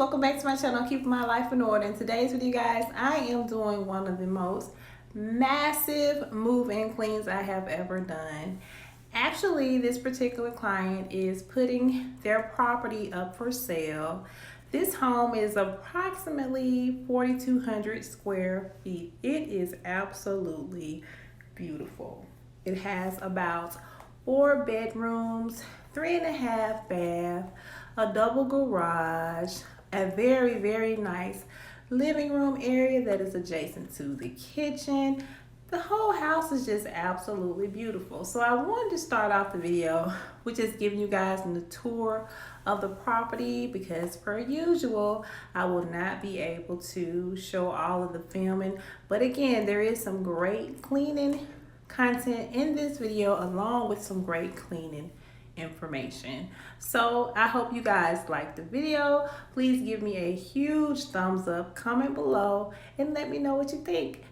welcome back to my channel, Keeping My Life in Order. In today's video, guys, I am doing one of the most massive move-in cleans I have ever done. Actually, this particular client is putting their property up for sale. This home is approximately 4,200 square feet. It is absolutely beautiful. It has about 4 bedrooms, 3.5 baths, a double garage, a very nice living room area that is adjacent to the kitchen. The whole house is just absolutely beautiful. So I wanted to start off the video with just giving you guys a tour of the property, because per usual I will not be able to show all of the filming, but again, there is some great cleaning content in this video along with some great cleaning information. So I hope you guys like the video. Please give me a huge thumbs up, comment below, and let me know what you think.